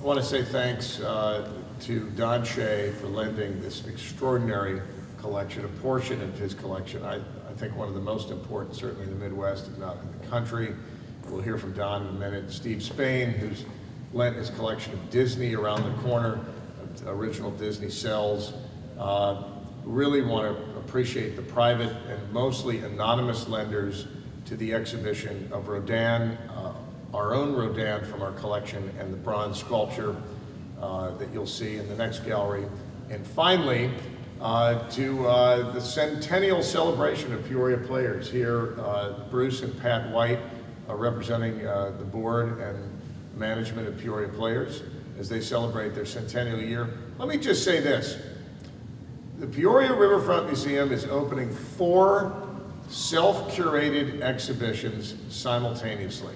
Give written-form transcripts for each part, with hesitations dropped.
I want to say thanks to Don Shay for lending this extraordinary collection, a portion of his collection. I think one of the most important, certainly in the Midwest, if not in the country. We'll hear from Don in a minute. Steve Spain, who's lent his collection of Disney around the corner, original Disney cells. Really want to appreciate the private and mostly anonymous lenders to the exhibition of Rodin, our own Rodin from our collection, and the bronze sculpture that you'll see in the next gallery. And finally, to the centennial celebration of Peoria Players. Here, Bruce and Pat White representing the board and management of Peoria Players as they celebrate their centennial year. Let me just say this. The Peoria Riverfront Museum is opening 4 self-curated exhibitions simultaneously.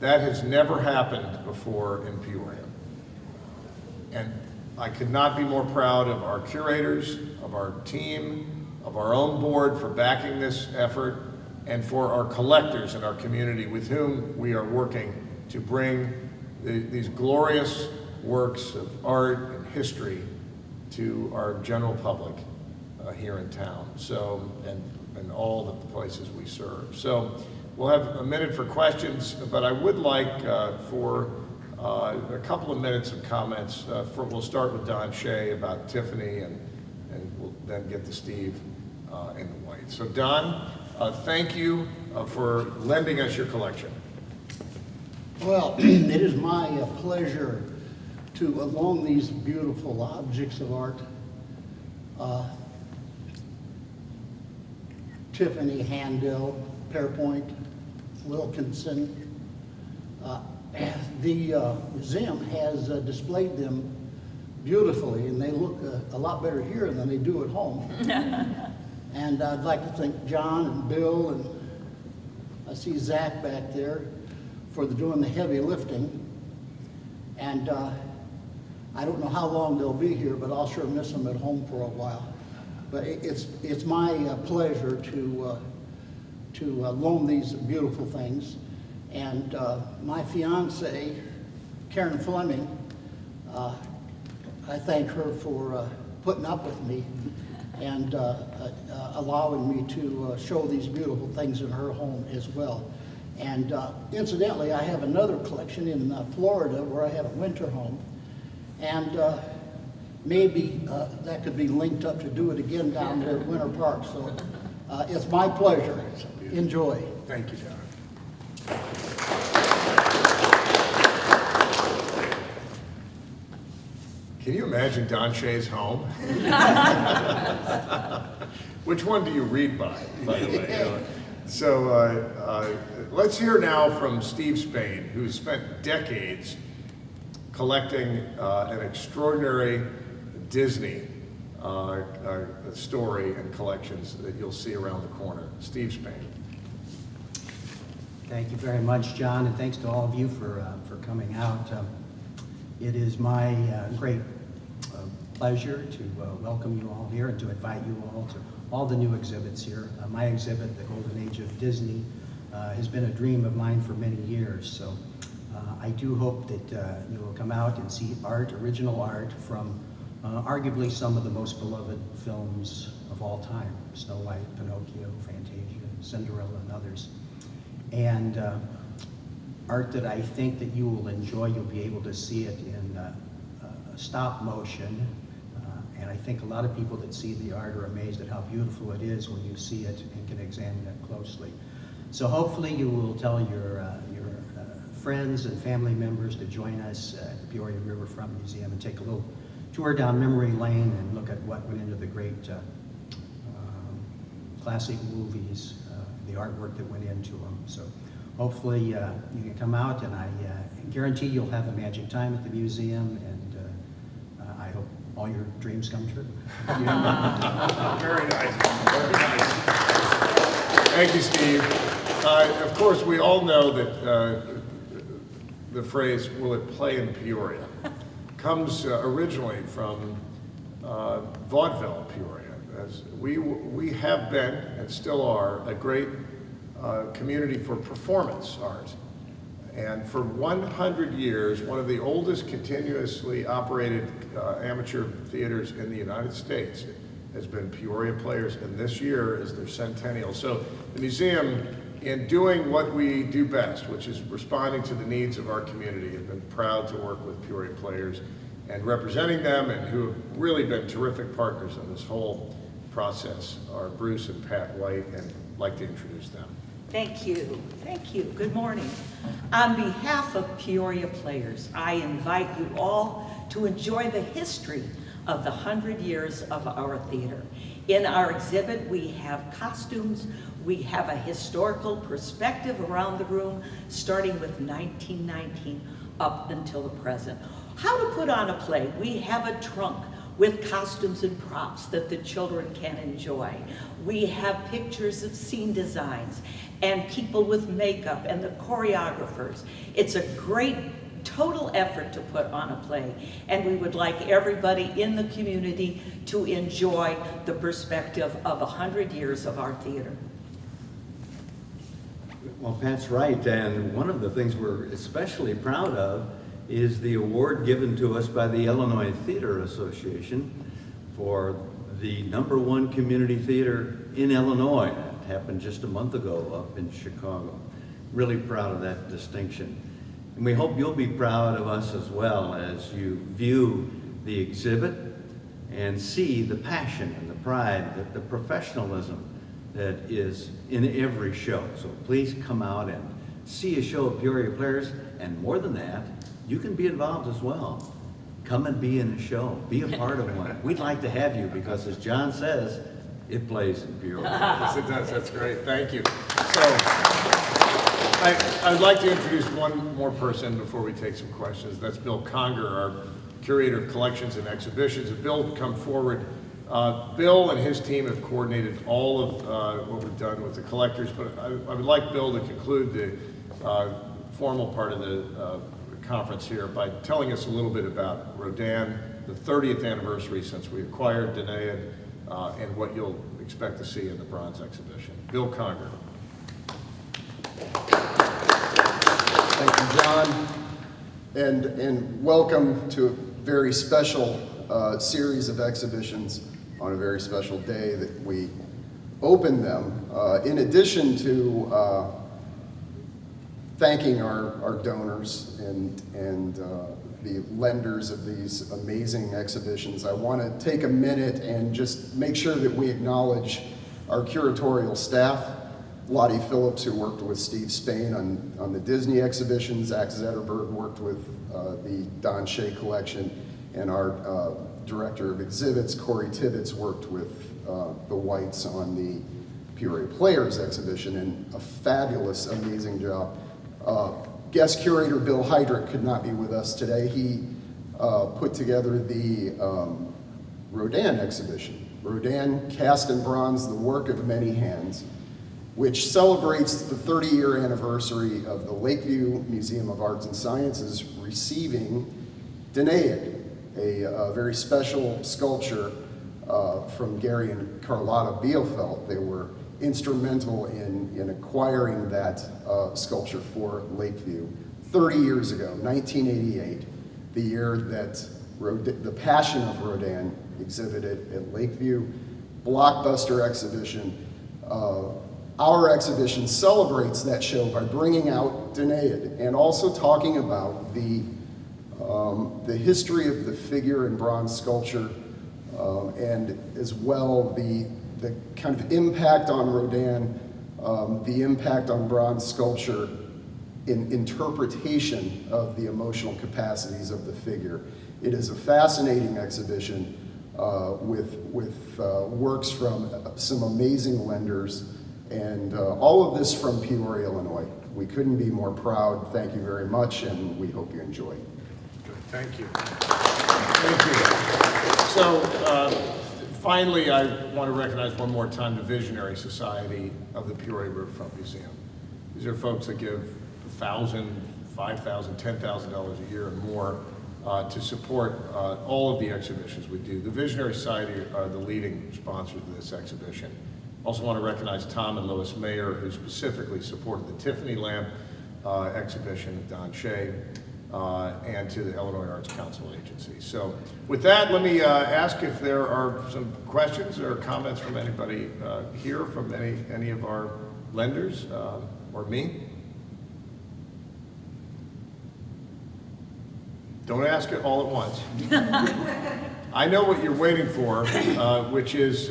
That has never happened before in Peoria. And I could not be more proud of our curators, of our team, of our own board for backing this effort, and for our collectors in our community with whom we are working to bring these glorious works of art and history to our general public here in town, so, and all the places we serve. So we'll have a minute for questions, but I would like for a couple of minutes of comments. We'll start with Don Shay about Tiffany, and we'll then get to Steve and the White. So Don, thank you for lending us your collection. Well, it is my pleasure to loan these beautiful objects of art. Tiffany, Handel, Pearpoint, Wilkinson. The museum has displayed them beautifully, and they look a lot better here than they do at home. And I'd like to thank John and Bill, and I see Zach back there, for doing the heavy lifting. And I don't know how long they'll be here, but I'll sure miss them at home for a while. But it's my pleasure to loan these beautiful things. And my fiance, Karen Fleming, I thank her for putting up with me and allowing me to show these beautiful things in her home as well. And incidentally, I have another collection in Florida where I have a winter home. And maybe that could be linked up to do it again down there at Winter Park. So it's my pleasure. Enjoy. Thank you, Don. Can you imagine Don Shay's home? Which one do you read by the way? So let's hear now from Steve Spain, who's spent decades collecting an extraordinary Disney story and collections that you'll see around the corner. Steve Spain. Thank you very much, John, and thanks to all of you for coming out. It is my great pleasure to welcome you all here and to invite you all to all the new exhibits here. My exhibit, The Golden Age of Disney, has been a dream of mine for many years. So I do hope that you will come out and see art, original art from arguably some of the most beloved films of all time: Snow White, Pinocchio, Fantasia, Cinderella, and others. And art that I think that you will enjoy. You'll be able to see it in stop motion. And I think a lot of people that see the art are amazed at how beautiful it is when you see it and can examine it closely. So hopefully you will tell your friends and family members to join us at the Peoria Riverfront Museum and take a little tour down memory lane and look at what went into the great classic movies, the artwork that went into them. So hopefully you can come out, and I guarantee you'll have a magic time at the museum, and I hope all your dreams come true. Very nice. Very nice. Thank you, Steve. Of course, we all know that the phrase, "will it play in Peoria?" comes originally from vaudeville Peoria. As we have been and still are a great community for performance art. And for 100 years, one of the oldest continuously operated amateur theaters in the United States has been Peoria Players, and this year is their centennial. So the museum, in doing what we do best, which is responding to the needs of our community, has been proud to work with Peoria Players and representing them, and who have really been terrific partners in this whole process are Bruce and Pat White, and I'd like to introduce them. Thank you. Thank you. Good morning. On behalf of Peoria Players, I invite you all to enjoy the history of the 100 years of our theater. In our exhibit, we have costumes, we have a historical perspective around the room, starting with 1919 up until the present. How to put on a play. We have a trunk with costumes and props that the children can enjoy. We have pictures of scene designs and people with makeup and the choreographers. It's a great total effort to put on a play, and we would like everybody in the community to enjoy the perspective of 100 years of our theater. Well, Pat's right, and one of the things we're especially proud of is the award given to us by the Illinois Theater Association for the #1 community theater in Illinois. It happened just a month ago up in Chicago. Really proud of that distinction. And we hope you'll be proud of us as well as you view the exhibit and see the passion and the pride, the professionalism that is in every show. So please come out and see a show of Peoria Players, and more than that, you can be involved as well. Come and be in a show, be a part of one. We'd like to have you because, as John says, it plays in Peoria. Yes, it does. That's great. Thank you. So, I'd like to introduce one more person before we take some questions. That's Bill Conger, our Curator of Collections and Exhibitions. If Bill would come forward. Bill and his team have coordinated all of what we've done with the collectors, but I would like Bill to conclude the formal part of the conference here by telling us a little bit about Rodin, the 30th anniversary since we acquired Danaid, and what you'll expect to see in the bronze exhibition. Bill Conger. Thank you, John, and welcome to a very special series of exhibitions on a very special day that we open them. In addition to thanking our donors and the lenders of these amazing exhibitions, I want to take a minute and just make sure that we acknowledge our curatorial staff. Lottie Phillips, who worked with Steve Spain on the Disney exhibition. Zach Zetterberg worked with the Don Shay collection. And our director of exhibits, Corey Tibbetts, worked with the Whites on the Peoria Players exhibition, and a fabulous, amazing job. Guest curator Bill Heydrich could not be with us today. He put together the Rodin exhibition. Rodin, Cast in Bronze, the Work of Many Hands, which celebrates the 30-year anniversary of the Lakeview Museum of Arts and Sciences receiving Danaid, a very special sculpture from Gary and Carlotta Bielfeldt. They were instrumental in acquiring that sculpture for Lakeview 30 years ago, 1988, the year that the Passion of Rodin exhibited at Lakeview. Blockbuster exhibition. Our exhibition celebrates that show by bringing out Danaid and also talking about the history of the figure in bronze sculpture, and as well the kind of impact on Rodin, the impact on bronze sculpture in interpretation of the emotional capacities of the figure. It is a fascinating exhibition with works from some amazing lenders, and all of this from Peoria, Illinois. We couldn't be more proud. Thank you very much, and we hope you enjoy. Thank you. Thank you. So finally, I want to recognize one more time the Visionary Society of the Peoria Riverfront Museum. These are folks that give $1,000, $5,000, $10,000 a year and more to support all of the exhibitions we do. The Visionary Society are the leading sponsors of this exhibition. Also want to recognize Tom and Lois Mayer, who specifically supported the Tiffany lamp exhibition of Don Shay, and to the Illinois Arts Council Agency. So with that, let me ask if there are some questions or comments from anybody here, from any of our lenders, or me. Don't ask it all at once. I know what you're waiting for, which is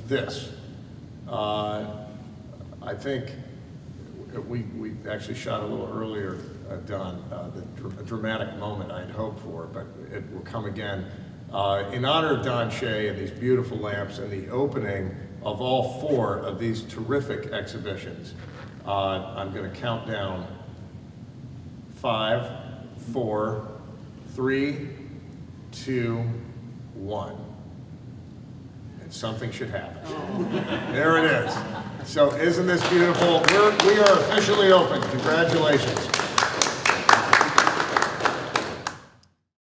this. I think we actually shot a little earlier, Don, the dramatic moment I'd hoped for, but it will come again. In honor of Don Shay and these beautiful lamps and the opening of all 4 of these terrific exhibitions, I'm going to count down 5, 4, 3, 2, 1. And something should happen. There it is. So isn't this beautiful? We are officially open. Congratulations.